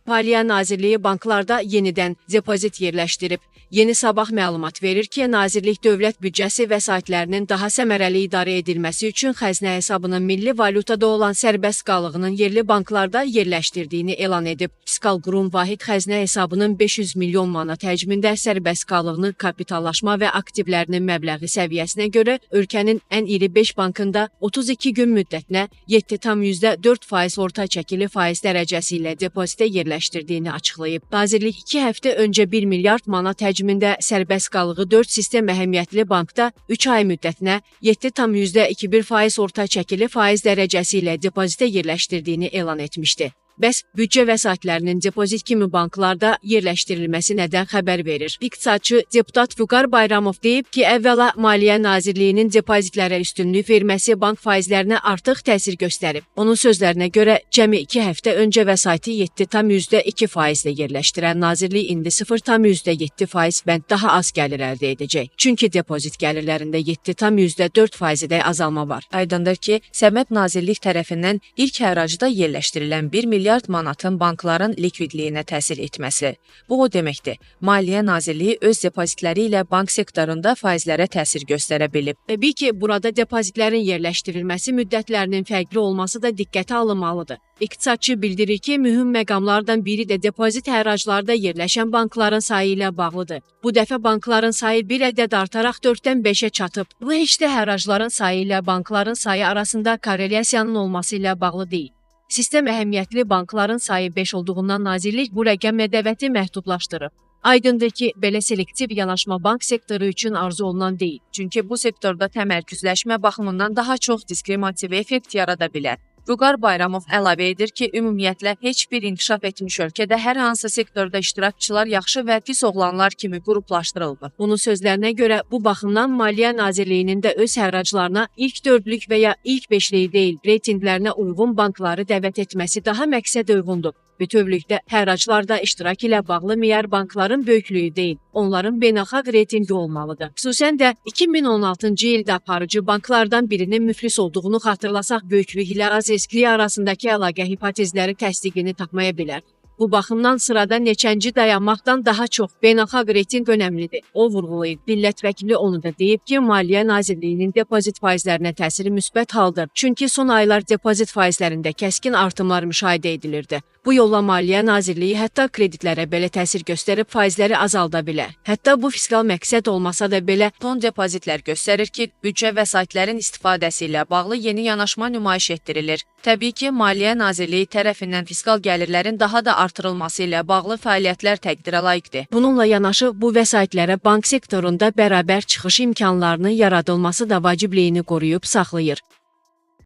Maliyyə Nazirliyi banklarda yenidən depozit yerləşdirib. Yeni Sabah məlumat verir ki, Nazirlik dövlət büdcəsi vəsaitlərinin daha səmərəli idarə edilməsi üçün xəzinə hesabının milli valyutada olan sərbəst qalığının yerli banklarda yerləşdirdiyini elan edib. Fiskal qurum vahid xəzinə hesabının 500 milyon manat həcmində sərbəst qalığını kapitallaşma və aktivlərinin məbləği səviyyəsinə görə ölkənin ən iri 5 bankında 32 gün müddətinə 7,4% orta çəkili faiz dərəcəsi ilə depozitə yerləşdirdiyini açıqlayıb. Nazirlik 2 həftə öncə 1 milyard manat həcmində sərbəst qalığı 4 sistem əhəmiyyətli bankda 3 ay müddətinə 7,21% orta çəkili faiz dərəcəsi ilə depozitə yerləşdirdiyini elan etmişdi. Bəs büdcə vəsaitlərinin depozit kimi banklarda yerləşdirilməsi nədən xəbər verir? İqtisadçı deputat Vüqar Bayramov deyib ki, əvvəla Maliyyə Nazirliyinin depozitlərə üstünlük verməsi bank faizlərinə artıq təsir göstərib. Onun sözlərinə görə cəmi 2 həftə öncə vəsaiti 7,2%-də yerləşdirən Nazirlik indi 0,7% bənd daha az gəlir əldə edəcək. Çünki depozit gəlirlərində 7,4%-də azalma var. Aydındır ki, Səməd Nazirlik tərəfindən ilk həracda yerləşdirilən 1 milyard bankların likvidliyinə təsir etməsi. Bu o deməkdir, Maliyyə Nazirliyi öz depozitləri ilə bank sektorunda faizlərə təsir göstərə bilib. Təbii ki, burada depozitlərin yerləşdirilməsi müddətlərinin fərqli olması da diqqətə alınmalıdır. İqtisadçı bildirir ki, mühüm məqamlardan biri də depozit həraclarda yerləşən bankların sayı ilə bağlıdır. Bu dəfə bankların sayı bir ədəd artaraq 4-dən 5-ə çatıb. Bu heç də həracların sayı ilə bankların sayı arasında korrelyasiyanın olması ilə bağlı deyil. Sistem əhəmiyyətli bankların sayı 5 olduğundan Nazirlik bu rəqəm mədəvəti məhdudlaşdırıb. Aydındır ki, belə selektiv yanaşma bank sektoru üçün arzu olunan deyil. Çünki bu sektorda təmərküzləşmə baxımından daha çox diskriminativ effekt yarada bilər. Vüqar Bayramov əlavə edir ki, ümumiyyətlə heç bir inkişaf etmiş ölkədə hər hansı sektorda iştirakçılar yaxşı və pis oğlanlar kimi qruplaşdırılır. Onun sözlərinə görə bu baxımdan Maliyyə Nazirliyinin də öz həraclarına ilk 4lük və ya ilk 5liyi deyil, reytinqlərinə uyğun bankları dəvət etməsi daha məqsəd uyğundur. Bütövlükdə həraclarda iştirak ilə bağlı meyar bankların böyüklüyü deyil, onların beynəlxalq reytinqi olmalıdır. Xüsusən də 2016-cı ildə aparıcı banklardan birinin müflis olduğunu xatırlasaq, böyüklük ilə az riskli arasındakı əlaqə hipotezləri təsdiqini tapmaya bilər. Bu baxımdan sırada neçənci dayanmaqdan daha çox beynəlxalq reytinq önəmlidir. O vurğulayıb. Millət vəkili onu da deyib ki, Maliyyə Nazirliyinin depozit faizlərinə təsiri müsbət haldır. Çünki son aylar depozit faizlərində kəskin artımlar müşahidə edilirdi. Bu yolla Maliyyə Nazirliyi hətta kreditlərə belə təsir göstərib faizləri azalda bilər. Hətta bu fiskal məqsəd olmasa da belə son depozitlər göstərir ki, büdcə vəsaitlərin istifadəsi ilə bağlı yeni yanaşma nümayiş etdirilir. Təbii ki, Maliyyə Nazirliyi tərəfindən fiskal gəlirlərin daha da artırılması ilə bağlı fəaliyyətlər təqdirə layiqdir. Bununla yanaşı bu vəsaitlərə bank sektorunda bərabər çıxış imkanlarının yaradılması da vacibliyini qoruyub saxlayır.